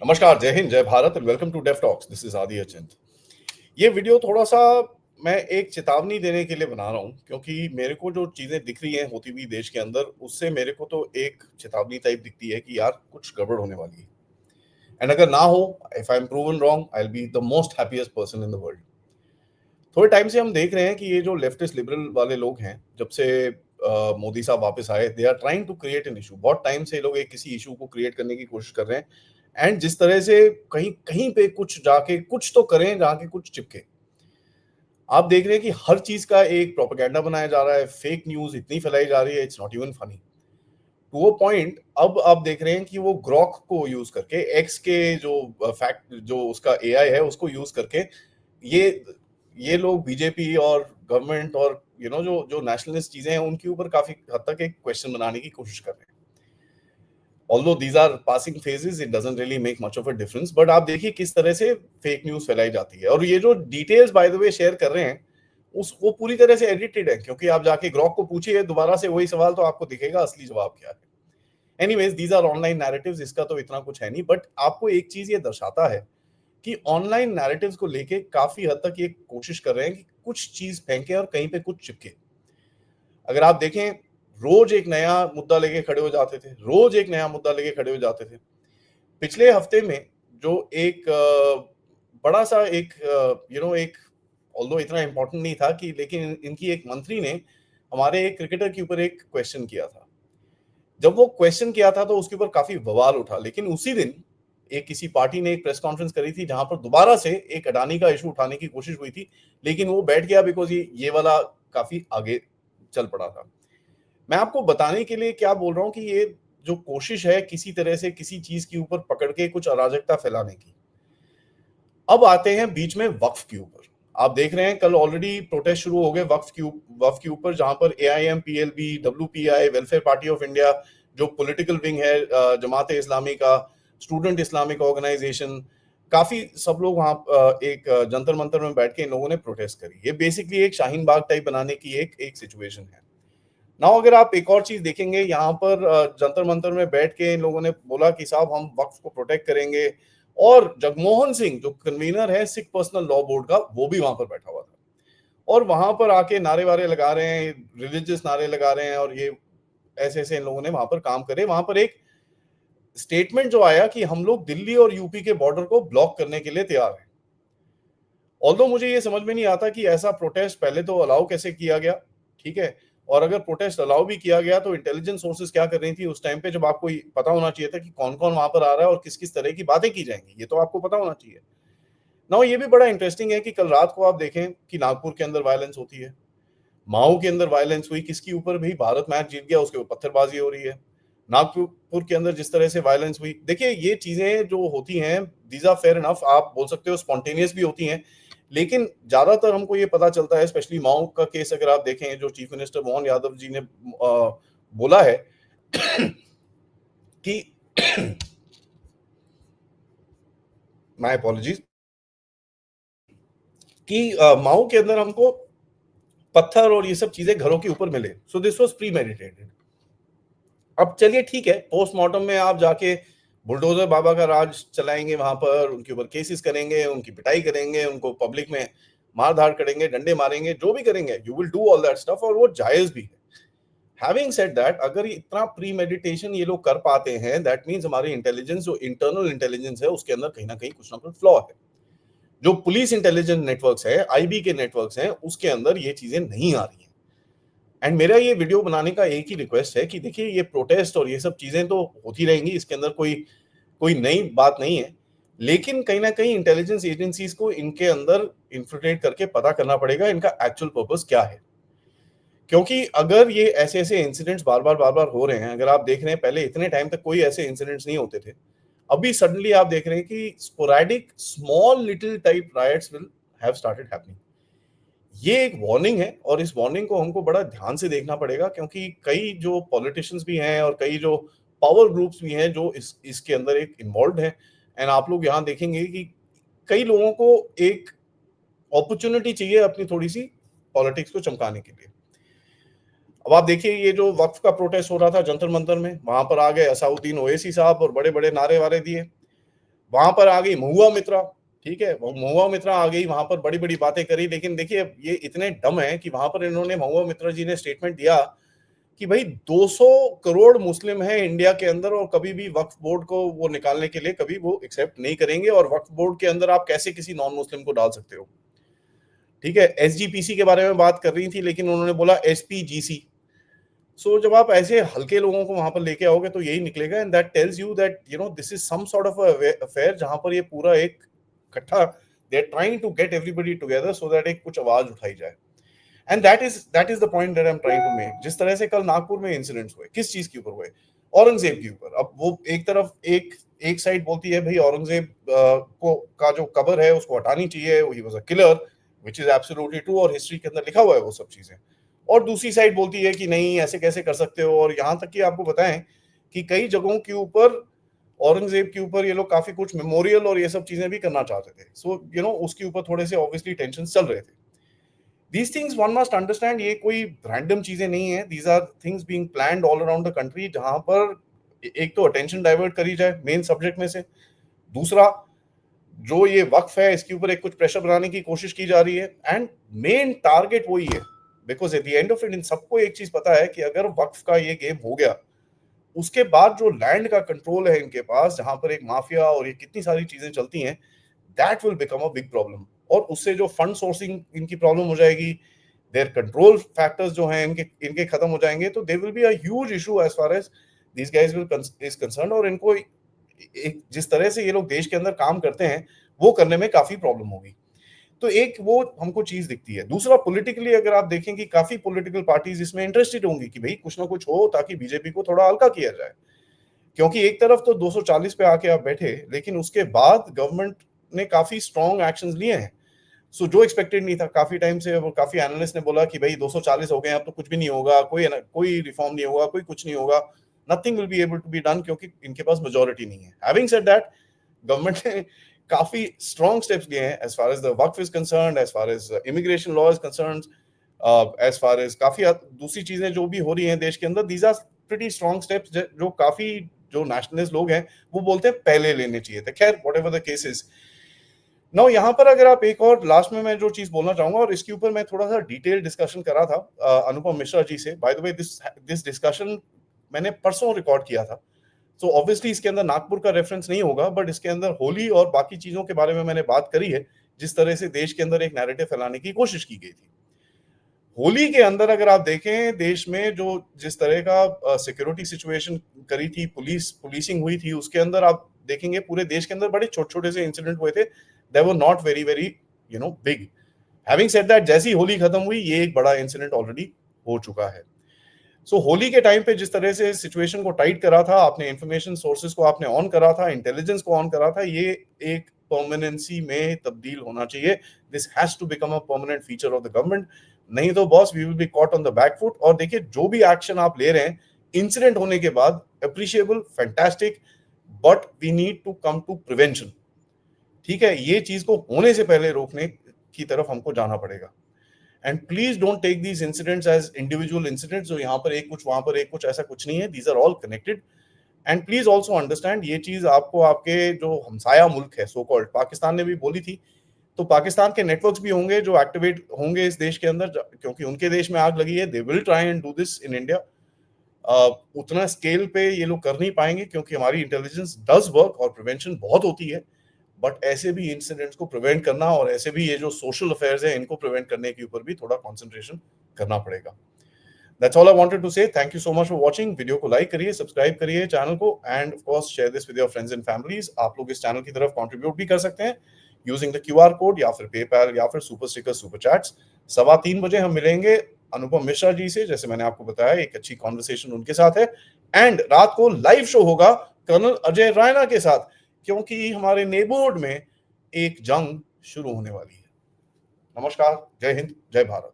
नमस्कार, जय हिंद, जय Bharat and welcome to Deaf Talks. This is Adi Achint. ये वीडियो थोड़ा-सा मैं एक चेतावनी देने के लिए बना रहा हूँ, क्योंकि मेरे को जो चीज़ें दिख रही हैं होती हुई देश के अंदर, उससे मेरे को तो एक चेतावनी टाइप दिखती है कि यार कुछ गड़बड़ होने वाली है। एंड अगर ना हो, if I am proven wrong, I will be the most happiest person in the world. थोड़े टाइम से हम देख रहे हैं कि ये जो लेफ्टिस्ट लिबरल वाले लोग हैं, जब से मोदी साहब वापस आए, they are trying to create an issue. बहुत टाइम से ये लोग एक किसी इशू को क्रिएट करने की कोशिश कर रहे हैं। एंड जिस तरह से कहीं कहीं पे कुछ जाके कुछ तो करें, जाके कुछ चिपके। आप देख रहे हैं कि हर चीज का एक प्रोपेगेंडा बनाया जा रहा है, फेक न्यूज इतनी फैलाई जा रही है, it's not even funny to वो पॉइंट। अब आप देख रहे हैं कि वो ग्रॉक को यूज करके, एक्स के जो फैक्ट जो उसका एआई है उसको यूज करके, ये ये लोग बीजेपी और गवर्नमेंट और जो जो नेशनलिस्ट चीजें हैं उनके ऊपर काफी हद तक एक क्वेश्चन बनाने की कोशिश कर रहे हैं। Although these are passing phases, it doesn't really make much of a difference, but आप देखिए किस तरह से फेक न्यूज फैलाई जाती है। और ये जो details by the way share कर रहे हैं, उस वो पूरी तरह से एडिटेड है, क्योंकि आप जाके ग्रॉक को पूछिए दोबारा से वही सवाल, तो आपको दिखेगा असली जवाब क्या है। Anyways, these are online narratives, इसका तो इतना कुछ है नहीं, बट आपको एक चीज ये दर्शाता है कि ऑनलाइन नैरेटिव्स को लेके काफी हद तक ये कोशिश कर रहे हैं कि कुछ चीज फेंके और कहीं पे कुछ चिपके। अगर आप देखें, रोज एक नया मुद्दा लेके खड़े हो जाते थे, रोज एक नया मुद्दा लेके खड़े हो जाते थे। पिछले हफ्ते में जो एक बड़ा सा एक एक, ऑल्दो इतना इंपॉर्टेंट नहीं था कि, लेकिन इनकी एक मंत्री ने हमारे एक क्रिकेटर के ऊपर एक क्वेश्चन किया था। जब वो क्वेश्चन किया था तो उसके ऊपर काफी बवाल उठा, लेकिन उसी दिन एक किसी पार्टी ने एक प्रेस कॉन्फ्रेंस करी थी जहां पर दोबारा से एक अडानी का इशू उठाने की कोशिश हुई थी, लेकिन वो बैठ गया बिकॉज ये वाला काफी आगे चल पड़ा था। मैं आपको बताने के लिए क्या बोल रहा हूं कि ये जो कोशिश है किसी तरह से किसी चीज के ऊपर पकड़ के कुछ अराजकता फैलाने की। अब आते हैं बीच में वक्फ के ऊपर। आप देख रहे हैं कल ऑलरेडी प्रोटेस्ट शुरू हो गए वक्फ के ऊपर, जहां पर AIM, PLB, WPI, welfare party of India, जो पॉलिटिकल विंग है जमात इस्लामी का, स्टूडेंट इस्लामिक ऑर्गेनाइजेशन, काफी सब लोग वहां एक जंतर मंतर में बैठ के इन लोगों ने प्रोटेस्ट करी। ये बेसिकली एक शाहीन बाग टाइप बनाने की एक एक सिचुएशन है। नाउ अगर आप एक और चीज देखेंगे, यहाँ पर जंतर मंतर में बैठ के इन लोगों ने बोला कि साहब हम वक्फ को प्रोटेक्ट करेंगे, और जगमोहन सिंह जो कन्वीनर है सिख पर्सनल लॉ बोर्ड का, वो भी वहां पर बैठा हुआ था, और वहां पर आके नारे वारे लगा रहे हैं, रिलीजियस नारे लगा रहे हैं, और ये ऐसे ऐसे इन लोगों ने वहां पर काम करे। वहां पर एक स्टेटमेंट जो आया कि हम लोग दिल्ली और यूपी के बॉर्डर को ब्लॉक करने के लिए तैयार हैं। ऑल्दो मुझे ये समझ में नहीं आता कि ऐसा प्रोटेस्ट पहले तो अलाउ कैसे किया गया, ठीक है, और अगर प्रोटेस्ट अलाउ भी किया गया तो इंटेलिजेंस सोर्सेज क्या कर रही थी उस टाइम पे, जब आपको पता होना चाहिए था कि कौन कौन वहां पर आ रहा है और किस किस तरह की बातें की जाएंगी, ये तो आपको पता होना चाहिए ना। ये भी बड़ा इंटरेस्टिंग है कि कल रात को आप देखें कि नागपुर के अंदर वायलेंस होती है, माओ के अंदर वायलेंस हुई, किसके ऊपर भी, भारत मैच जीत गया उसके ऊपर पत्थरबाजी हो रही है। नागपुर के अंदर जिस तरह से वायलेंस हुई, देखिए ये चीजें जो होती हैं, दीज आर फेयर इनफ, आप बोल सकते हो स्पॉन्टेनियस भी होती हैं, लेकिन ज्यादातर हमको ये पता चलता है, स्पेशली माओ का केस अगर आप देखें, जो चीफ मिनिस्टर मोहन यादव जी ने बोला है कि माय अपॉलॉजीज, कि माओ के अंदर हमको पत्थर और ये सब चीजें घरों के ऊपर मिले, so this was pre meditated. अब चलिए ठीक है, पोस्टमार्टम में आप जाके बुलडोजर बाबा का राज चलाएंगे, वहां पर उनके ऊपर केसेस करेंगे, उनकी पिटाई करेंगे, उनको पब्लिक में मार धाड़ करेंगे, डंडे मारेंगे, जो भी करेंगे, you will do all that stuff, और वो जायज भी है। हैविंग सेड दैट, अगर इतना प्री मेडिटेशन ये लोग कर पाते हैं, दैट मीन्स हमारी इंटेलिजेंस, जो इंटरनल इंटेलिजेंस है, उसके अंदर कहीं ना कहीं कुछ ना कुछ फ्लॉ है। जो पुलिस इंटेलिजेंस नेटवर्क्स है, आईबी के नेटवर्क्स हैं, उसके अंदर ये चीजें नहीं आ रही हैं। एंड मेरा ये वीडियो बनाने का एक ही रिक्वेस्ट है कि देखिए ये प्रोटेस्ट और ये सब चीजें तो होती रहेंगी, इसके अंदर कोई कोई नई बात नहीं है, लेकिन कहीं ना कहीं इंटेलिजेंस एजेंसीज को इनके अंदर इन्फिल्ट्रेट करके पता करना पड़ेगा इनका एक्चुअल पर्पस क्या है। क्योंकि अगर ये ऐसे ऐसे इंसिडेंट्स बार बार हो रहे हैं, अगर आप देख रहे हैं पहले इतने टाइम तक कोई ऐसे इंसिडेंट्स नहीं होते थे, अभी सडनली आप देख रहे हैं कि sporadic small little type rights will have started happening. ये एक वार्निंग है, और इस वार्निंग को हमको बड़ा ध्यान से देखना पड़ेगा, क्योंकि कई जो पॉलिटिशियंस भी हैं और कई जो पावर ग्रुप्स भी हैं जो इसके अंदर एक इन्वॉल्व हैं। एंड आप लोग यहाँ देखेंगे कि कई लोगों को एक अपॉर्चुनिटी चाहिए अपनी थोड़ी सी पॉलिटिक्स को चमकाने के लिए। अब आप देखिए, ये जो वक्फ का प्रोटेस्ट हो रहा था जंतर मंतर में, वहां पर आ गए असाउद्दीन ओवैसी साहब और बड़े बड़े नारे वारे दिए। वहां पर आ गई महुआ मित्रा, ठीक है, वो महुआ मित्रा आ गई, वहां पर बड़ी बड़ी बातें करी, लेकिन देखिए ये इतने डम है कि वहां पर इन्होंने, महुआ मित्रा जी ने स्टेटमेंट दिया कि भाई 200 करोड़ मुस्लिम हैं इंडिया के अंदर और कभी भी वक्फ बोर्ड को वो निकालने के लिए कभी वो एक्सेप्ट नहीं करेंगे, और वक्फ बोर्ड के अंदर आप कैसे किसी नॉन मुस्लिम को डाल सकते हो। ठीक है, एसजीपीसी के बारे में बात कर रही थी, लेकिन उन्होंने बोला एसपीजीसी। सो जब आप ऐसे हल्के लोगों को वहां पर लेके आओगे तो यही निकलेगा, and that tells you that this is some sort of affair जहां पर ये पूरा एक इकट्ठा, they are trying to get everybody together so that एक कुछ आवाज उठाई जाए। And that is the point that I am trying to make. जिस तरह से कल नागपुर में इंसिडेंट्स हुए, किस चीज के ऊपर हुए? औरंगजेब के ऊपर। अब वो एक तरफ एक साइड बोलती है भाई औरंगजेब को का जो कबर है उसको हटानी चाहिए, he was a killer, which is absolutely true, और हिस्ट्री के अंदर लिखा हुआ है वो सब चीजें। और दूसरी साइड बोलती है कि नहीं, ऐसे कैसे कर सकते हो, और यहां तक कि आपको बताएं कि कई जगहों के ऊपर औरंगजेब के ऊपर ये लोग काफी कुछ मेमोरियल और ये सब चीजें भी करना चाहते थे। सो उसके ऊपर थोड़े से ऑब्वियसली टेंशन चल रहे थे। These things one must understand, ये कोई रैंडम चीजें नहीं है, these are things being planned all around the country, जहां पर एक तो अटेंशन डाइवर्ट करी जाए मेन सब्जेक्ट में से, दूसरा जो ये वक्फ है इसके ऊपर एक कुछ प्रेशर बनाने की कोशिश की जा रही है, एंड मेन टारगेट वही है। Because at the end of it in सबको एक चीज पता है कि अगर वक्फ का ये गेम हो गया, उसके बाद जो लैंड का कंट्रोल है इनके पास, जहां पर एक माफिया और ये कितनी सारी चीजें चलती हैं, that will become a big problem. और उससे जो फंड सोर्सिंग इनकी प्रॉब्लम हो जाएगी, देयर कंट्रोल फैक्टर्स जो हैं इनके इनके खत्म हो जाएंगे, तो there will be a huge issue as far as these guys will is concern. और इनको एक जिस तरह से ये लोग देश के अंदर काम करते हैं वो करने में काफी प्रॉब्लम होगी। तो एक वो हमको चीज दिखती है। दूसरा, पॉलिटिकली अगर आप देखें कि काफी पॉलिटिकल पार्टीज इसमें इंटरेस्टेड होंगी कि भाई कुछ ना कुछ हो ताकि बीजेपी को थोड़ा हल्का किया जाए, क्योंकि एक तरफ तो 240 पे आके आप बैठे, लेकिन उसके बाद गवर्नमेंट ने काफी स्ट्रॉन्ग एक्शंस लिए हैं। सो जो एक्सपेक्टेड नहीं था, काफी टाइम से वो काफी एनालिस्ट ने बोला कि भाई 240 हो गए, अब तो कुछ भी नहीं होगा, कोई रिफॉर्म नहीं होगा, कोई कुछ नहीं होगा, nothing will be able to be done, क्योंकि इनके पास मेजोरिटी नहीं है। हैविंग सेड दैट, गवर्नमेंट ने काफी स्ट्रॉन्ग स्टेप्स लिए हैं as far as the Waqf is concerned, as far as immigration law is concerned, as far as काफी दूसरी चीजें जो भी हो रही हैं देश के अंदर, these are pretty strong steps जो काफी जो नेशनलिस्ट लोग हैं वो बोलते हैं पहले लेने चाहिए थे। खैर, whatever the case is, now यहाँ पर अगर आप एक और लास्ट में मैं जो चीज बोलना चाहूंगा, और इसके ऊपर मैं थोड़ा सा डिटेल डिस्कशन करा था अनुपम मिश्रा जी से। By the way, this discussion मैंने परसों रिकॉर्ड किया था, सो ऑब्वियसली इसके अंदर नागपुर का रेफरेंस नहीं होगा, बट इसके अंदर होली और बाकी चीजों के बारे में मैंने बात करी है, जिस तरह से देश के अंदर एक नैरेटिव फैलाने की कोशिश की गई थी। होली के अंदर अगर आप देखें देश में जो जिस तरह का सिक्योरिटी सिचुएशन करी थी, पुलिसिंग हुई थी, उसके अंदर आप देखेंगे पूरे देश के अंदर बड़े छोटे छोटे से इंसिडेंट हुए थे, they were not very very big. Having said that, जैसी होली खत्म हुई ये एक बड़ा इंसिडेंट ऑलरेडी हो चुका है। सो होली के टाइम पे जिस तरह से सिचुएशन को टाइट करा था आपने, इंफॉर्मेशन सोर्सेज को आपने ऑन करा था, इंटेलिजेंस को ऑन करा था, ये एक परमानेंसी में तब्दील होना चाहिए। This has to become a permanent feature of the government, नहीं तो boss we will be caught on the back foot. और देखिए जो भी एक्शन आप ले रहे हैं इंसिडेंट होने के बाद, appreciable, fantastic, but we need to come to prevention. ठीक है, ये चीज को होने से पहले रोकने की तरफ हमको जाना पड़ेगा। And please don't take these incidents as individual incidents, जो यहाँ पर एक कुछ वहां पर एक कुछ, ऐसा कुछ नहीं है, these are all connected. And please also understand, ये चीज आपको आपके जो हमसाया मुल्क है सो कॉल्ड, पाकिस्तान ने भी बोली थी, तो पाकिस्तान के नेटवर्क्स भी होंगे जो एक्टिवेट होंगे इस देश के अंदर, क्योंकि उनके देश में आग लगी है, they will try and do this in India. उतना स्केल पे ये लोग कर नहीं पाएंगे क्योंकि हमारी इंटेलिजेंस डज वर्क और प्रिवेंशन बहुत होती है, बट ऐसे भी इंसिडेंट्स को प्रिवेंट करना और ऐसे भी ये जो सोशल अफेयर्स है इनको प्रिवेंट करने के ऊपर भी थोड़ा कंसंट्रेशन करना पड़ेगा। That's all I wanted to say. Thank you so much for watching. Video को लाइक करिए, सब्सक्राइब करिए चैनल को, and of course share this with your friends and families. आप लोग इस चैनल की तरफ कंट्रीब्यूट भी कर सकते हैं यूजिंग द क्यूआर कोड, या फिर पेपैल, या फिर सुपर स्टिकर, सुपर चैट्स। 3:15 हम मिलेंगे अनुपम मिश्रा जी से, जैसे मैंने आपको बताया एक अच्छी कॉन्वर्सेशन उनके साथ है, एंड रात को लाइव शो होगा कर्नल अजय रायना के साथ, क्योंकि हमारे नेबरहुड में एक जंग शुरू होने वाली है। नमस्कार, जय हिंद, जय भारत।